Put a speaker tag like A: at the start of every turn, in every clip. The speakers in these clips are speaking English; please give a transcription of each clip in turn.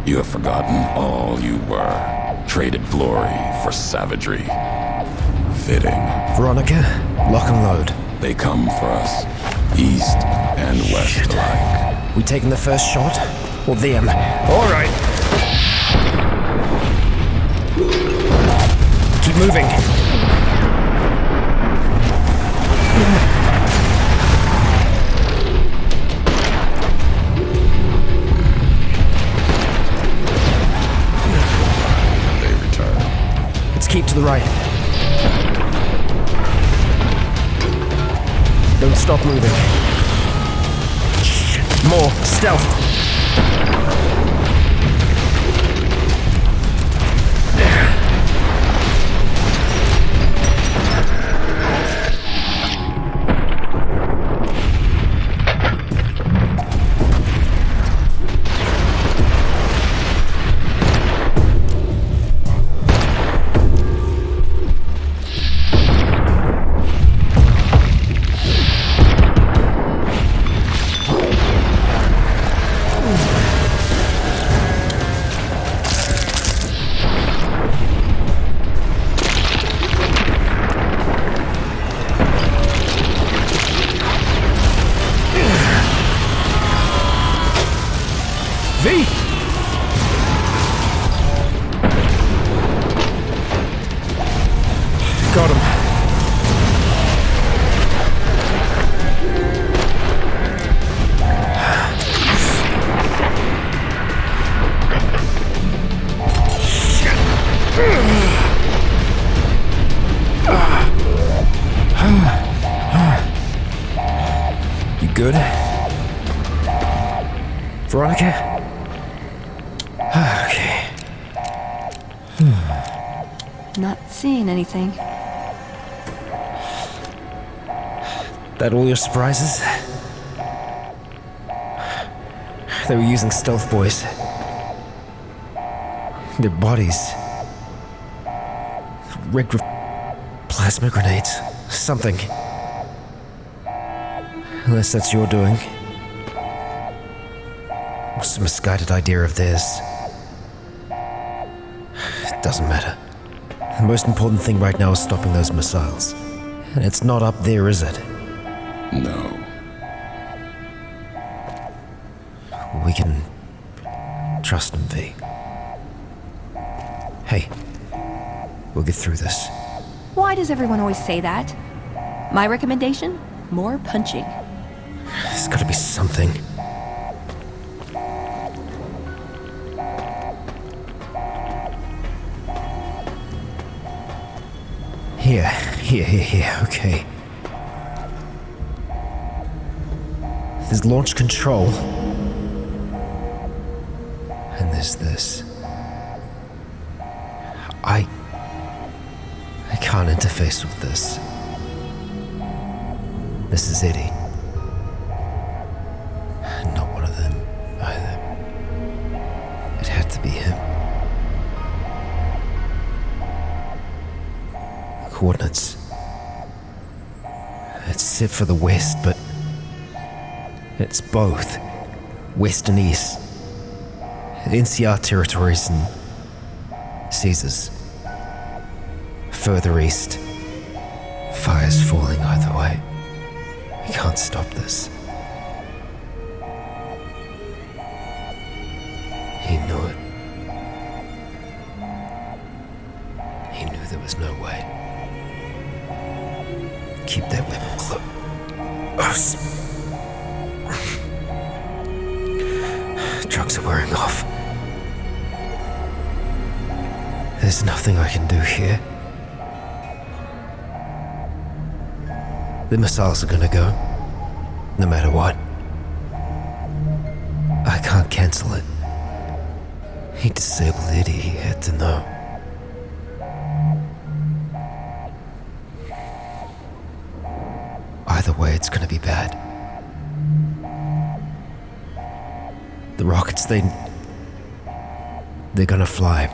A: You have forgotten all you were, traded glory for savagery. Fitting.
B: Veronica, lock and load.
A: They come for us, east and west alike.
B: We taking the first shot? Or them? All right. Keep moving.
A: They return.
B: Let's keep to the right. Don't stop moving. More stealth. Got him. You good? Veronica? Okay.
C: Not seeing anything.
B: That all your surprises? They were using stealth boys. Their bodies rigged with plasma grenades. Something. Unless that's your doing. Or some misguided idea of theirs. It doesn't matter. The most important thing right now is stopping those missiles. And it's not up there, is it?
A: No.
B: We can trust him, V. Hey, we'll get through this.
C: Why does everyone always say that? My recommendation? More punching.
B: There's gotta be something. Here, okay. There's launch control. And there's this. I can't interface with this. This is Eddie. And not one of them, either. It had to be him. The coordinates. It's set for the west, but it's both west and east. NCR territories and Caesar's. Further east. Fire's falling either way. We can't stop this. He knew it. He knew there was no way. Keep that weapon close. Drugs are wearing off. There's nothing I can do here. The missiles are gonna go, no matter what. I can't cancel it. He disabled Eddie, he had to know. Either way, it's gonna be bad. The rockets, they're gonna fly.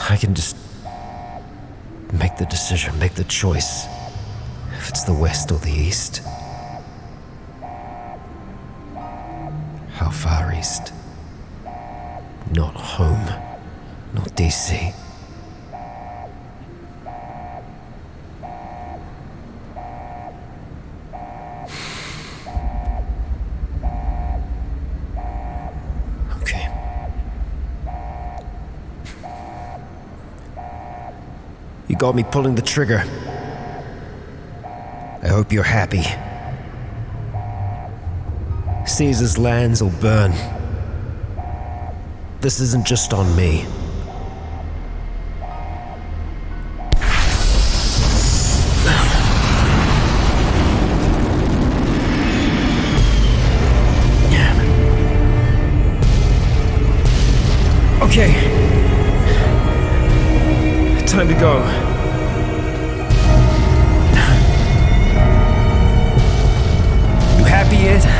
B: I can just make the decision, make the choice. If it's the west or the east. How How far east? Not home. Not DC. Okay. You got me pulling the trigger. I hope you're happy. Caesar's lands will burn. This isn't just on me. Okay. Time to go. You happy yet?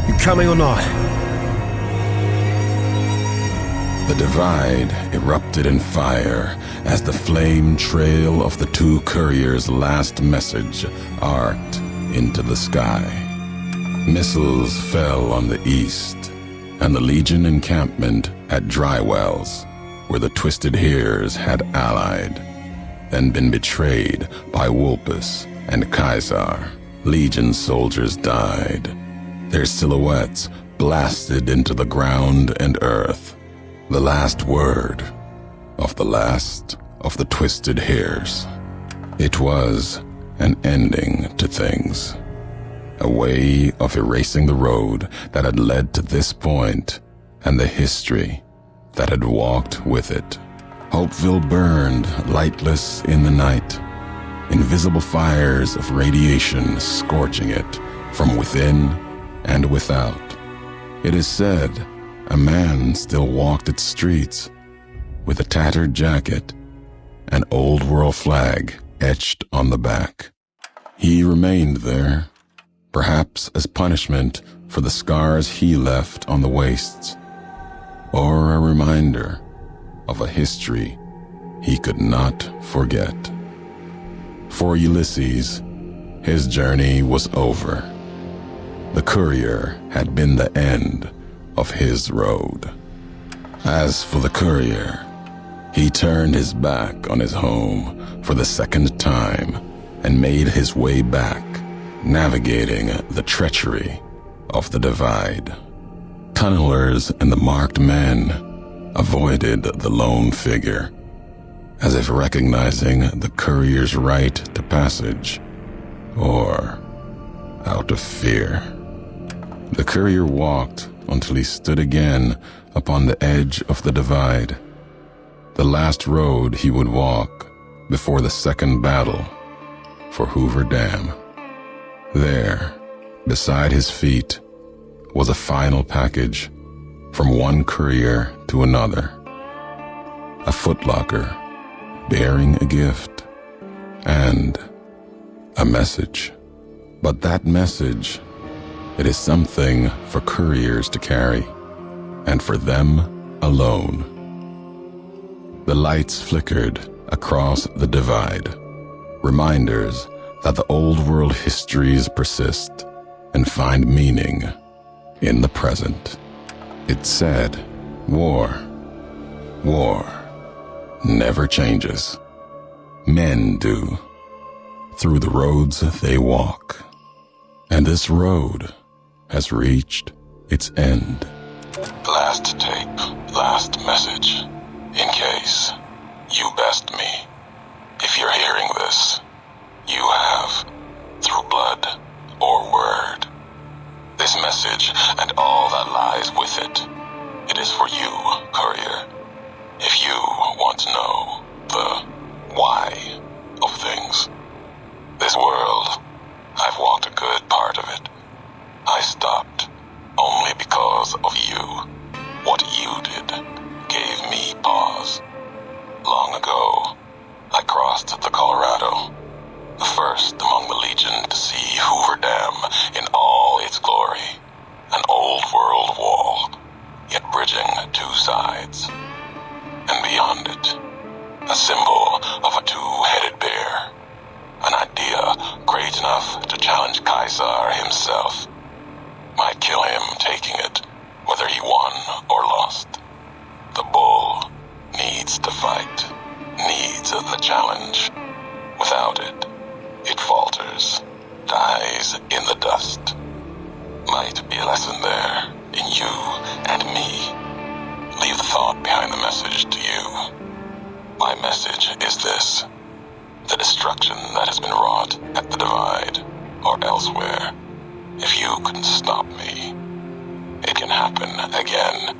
B: You coming or not?
A: The divide erupted in fire as the flame trail of the two couriers' last message arced into the sky. Missiles fell on the east, and the Legion encampment at Drywells, where the Twisted Hears had allied, then been betrayed by Wulpus and Caesar. Legion soldiers died, their silhouettes blasted into the ground and earth. The last word of the last of the Twisted Hears. It was an ending to things, a way of erasing the road that had led to this point and the history that had walked with it. Hopeville burned lightless in the night, invisible fires of radiation scorching it from within and without. It is said a man still walked its streets with a tattered jacket, an old world flag etched on the back. He remained there, perhaps as punishment for the scars he left on the wastes, or a reminder of a history he could not forget. For Ulysses, his journey was over. The courier had been the end of his road. As for the courier, he turned his back on his home for the second time and made his way back, navigating the treachery of the divide. Tunnelers and the marked men avoided the lone figure, as if recognizing the courier's right to passage, or out of fear. The courier walked until he stood again upon the edge of the divide, the last road he would walk before the second battle for Hoover Dam. There, beside his feet, was a final package from one courier to another, a footlocker bearing a gift and a message. But that message, it is something for couriers to carry, and for them alone. The lights flickered across the divide, reminders that the old world histories persist and find meaning in the present. It said, war never changes. Men do, through the roads they walk. And this road has reached its end. Last tape, last message. In case you best me. If you're hearing this, you have, through blood or word. This message and all that lies with it. It is for you, courier. If you want to know the why of things. This world, I've walked a good part of it. I stopped only because of you. What you did gave me pause. Long ago, I crossed the Colorado, the first among the Legion to see Hoover Dam in all its glory. An old world wall, yet bridging two sides. And beyond it, A symbol of a two-headed bear. An idea great enough to challenge Caesar himself. Might kill him taking it, whether he won or lost. The bull needs to fight, needs the challenge. Without it, it falters, dies in the dust. Might be a lesson there, in you and me. Leave the thought behind the message to you. My message is this. The destruction that has been wrought at the Divide, or elsewhere, if you can stop me, it can happen again.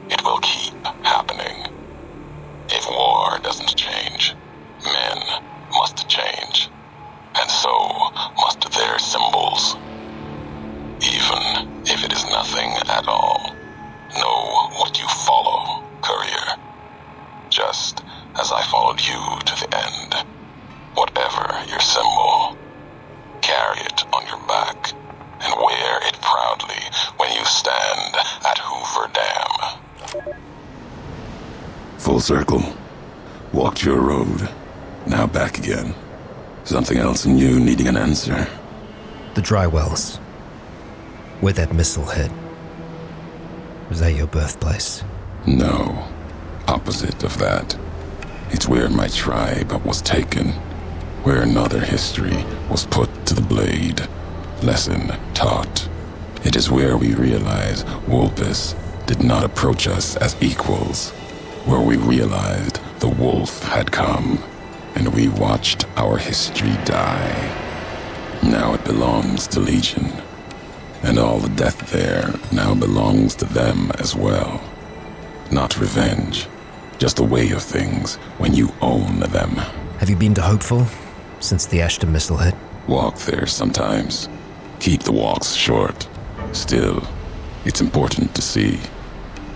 A: It will keep happening. If war doesn't change, men must change, and so must their symbols. Even if it is nothing at all, know what you follow, courier. Just as I followed you to the end. Whatever your symbol, carry it on your back and wear it proudly when you stand at Hoover Dam. Full circle. Walked your road. Now back again. Something else in you needing an answer?
B: The dry wells. Where that missile hit. Was that your birthplace?
A: No. Opposite of that. It's where my tribe was taken. Where another history was put to the blade. Lesson taught. It is where we realize Wolpus did not approach us as equals. Where we realized the wolf had come, and we watched our history die. Now it belongs to Legion, and all the death there now belongs to them as well. Not revenge, just a way of things when you own them.
B: Have you been to Hopeful since the Ashton missile hit?
A: Walk there sometimes. Keep the walks short. Still, it's important to see.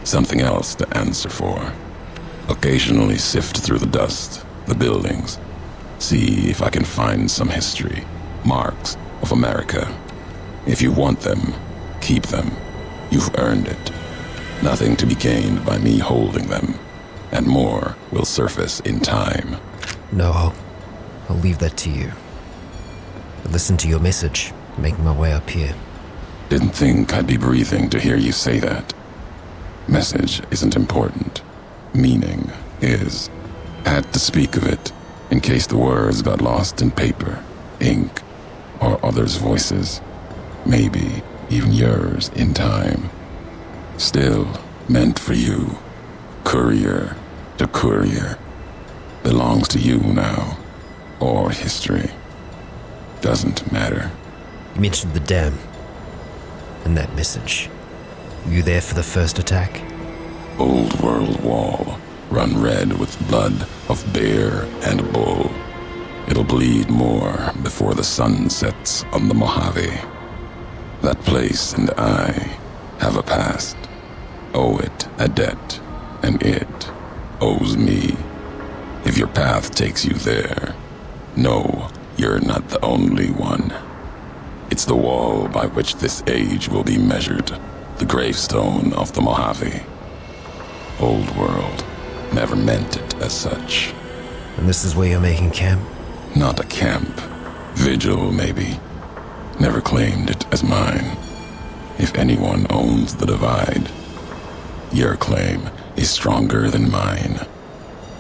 A: Something else to answer for. Occasionally sift through the dust, the buildings. See if I can find some history, marks of America. If you want them, keep them. You've earned it. Nothing to be gained by me holding them. And more will surface in time.
B: No, I'll leave that to you. I listened to your message, making my way up here.
A: Didn't think I'd be breathing to hear you say that. Message isn't important. Meaning is. Had to speak of it, in case the words got lost in paper, ink, or others' voices. Maybe even yours in time. Still meant for you. Courier to courier. Belongs to you now. Or history. Doesn't matter.
B: You mentioned the dam. And that message. Were you there for the first attack?
A: Old world wall, run red with blood of bear and bull. It'll bleed more before the sun sets on the Mojave. That place and I have a past. Owe it a debt, and it owes me. If your path takes you there, know you're not the only one. It's the wall by which this age will be measured, the gravestone of the Mojave. Old world never meant it as such.
B: And this is where you're making camp?
A: Not a camp. Vigil, maybe. Never claimed it as mine. If anyone owns the Divide, your claim is stronger than mine.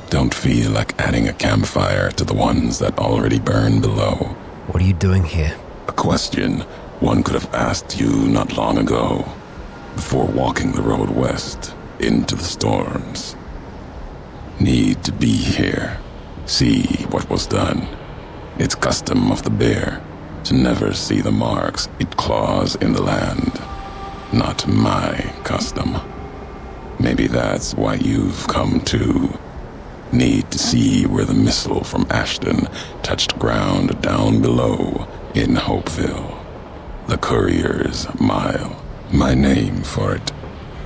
A: Don't feel like adding a campfire to the ones that already burn below.
B: What are you doing here?
A: A question one could have asked you not long ago, before walking the road west into the storms. Need to be here. See what was done. It's custom of the bear to never see the marks it claws in the land. Not my custom. Maybe that's why you've come too. Need to see where the missile from Ashton touched ground down below in Hopeville. The Courier's Mile. My name for it.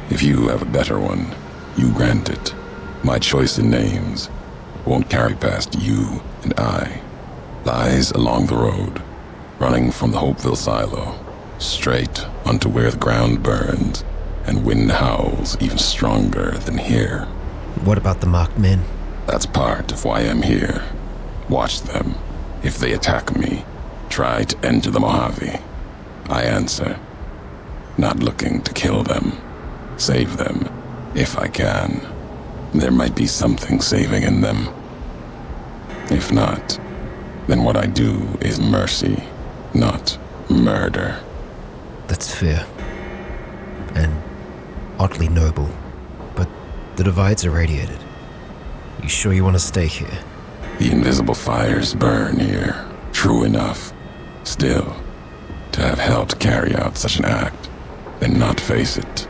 A: If you have a better one, you grant it. My choice in names won't carry past you and I. Lies along the road, running from the Hopeville silo, straight onto where the ground burns and wind howls even stronger than here.
B: What about the marked men?
A: That's part of why I'm here. Watch them. If they attack me, try to enter the Mojave. I answer. Not looking to kill them. Save them, if I can. There might be something saving in them. If not, then what I do is mercy, not murder.
B: That's fair. And oddly noble. But the divide's irradiated. You sure you want to stay here?
A: The invisible fires burn here, true enough. Still, to have helped carry out such an act, and not face it,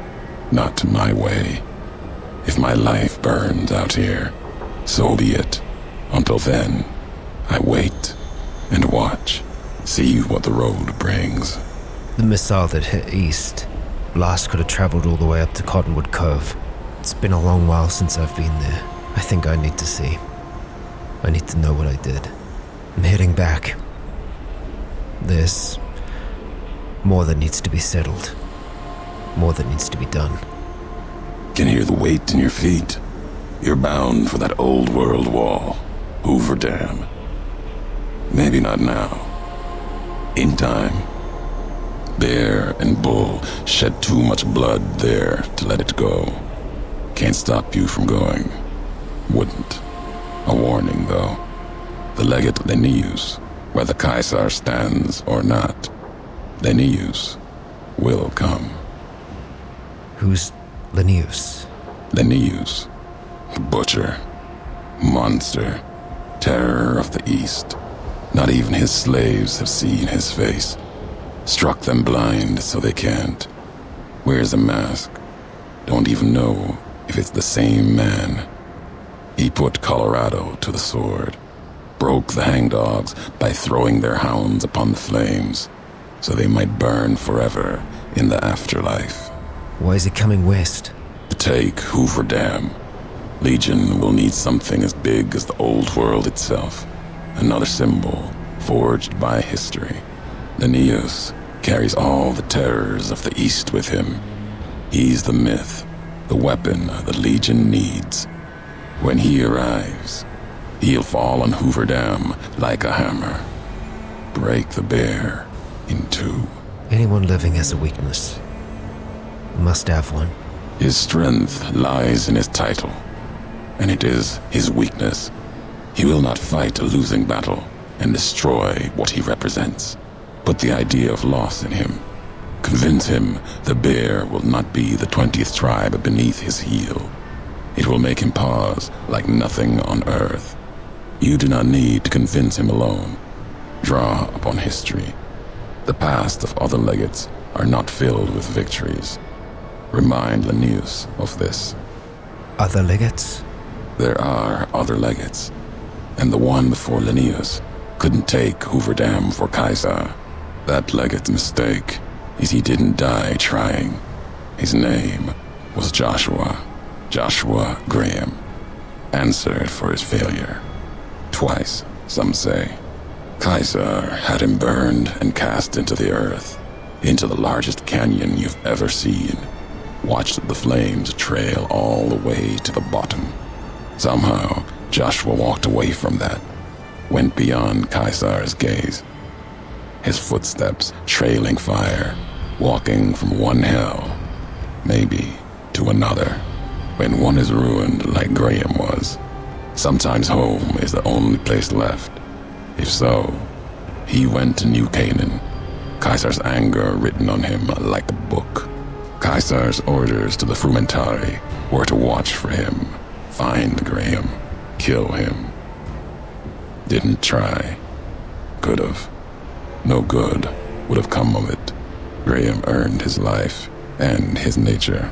A: not my way. If my life burns out here, so be it. Until then, I wait and watch, see what the road brings.
B: The missile that hit east, blast could have traveled all the way up to Cottonwood Cove. It's been a long while since I've been there. I think I need to see. I need to know what I did. I'm heading back. There's more that needs to be settled. More that needs to be done.
A: Can hear the weight in your feet. You're bound for that old world wall, Hoover Dam. Maybe not now. In time. Bear and bull shed too much blood there to let it go. Can't stop you from going. Wouldn't. A warning, though. The legate Linnaeus, whether Caesar stands or not, Linnaeus will come.
B: Who's Linnaeus?
A: Linnaeus, butcher, monster, terror of the East. Not even his slaves have seen his face. Struck them blind so they can't. Wears a mask. Don't even know if it's the same man. He put Colorado to the sword. Broke the hangdogs by throwing their hounds upon the flames, so they might burn forever in the afterlife.
B: Why is he coming west?
A: To take Hoover Dam. Legion will need something as big as the old world itself. Another symbol forged by history. Linnaeus carries all the terrors of the East with him. He's the myth, the weapon the Legion needs. When he arrives, he'll fall on Hoover Dam like a hammer. Break the bear in two.
B: Anyone living has a weakness. Must have one.
A: His strength lies in his title, and it is his weakness. He will not fight a losing battle and destroy what he represents. Put the idea of loss in him. Convince him the bear will not be the 20th tribe beneath his heel. It will make him pause like nothing on earth. You do not need to convince him alone. Draw upon history. The past of other legates are not filled with victories. Remind Linnaeus of this.
B: Other legates?
A: There are other legates, and the one before Linnaeus couldn't take Hoover Dam for Caesar. That legate's mistake is he didn't die trying. His name was Joshua Graham. Answered for his failure. Twice, some say. Caesar had him burned and cast into the earth, into the largest canyon you've ever seen. Watched the flames trail all the way to the bottom. Somehow, Joshua walked away from that, went beyond Caesar's gaze. His footsteps trailing fire, walking from one hell, maybe to another. When one is ruined like Graham was, sometimes home is the only place left. If so, he went to New Canaan, Caesar's anger written on him like a book. Caesar's orders to the Frumentari were to watch for him, find Graham, kill him. Didn't try. Could've. No good would have come of it. Graham earned his life and his nature.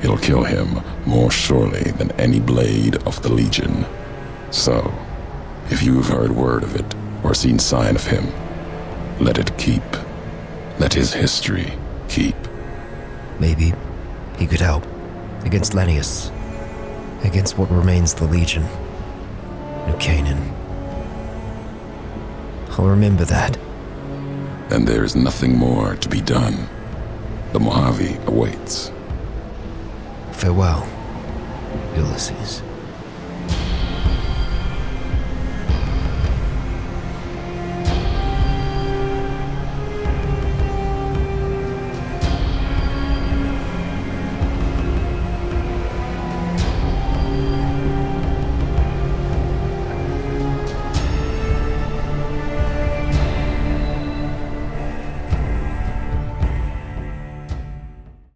A: It'll kill him more surely than any blade of the Legion. So, if you've heard word of it or seen sign of him, let it keep. Let his history keep.
B: Maybe he could help. Against Linnaeus. Against what remains the Legion. New Canaan. I'll remember that.
A: And there's nothing more to be done. The Mojave awaits.
B: Farewell, Ulysses.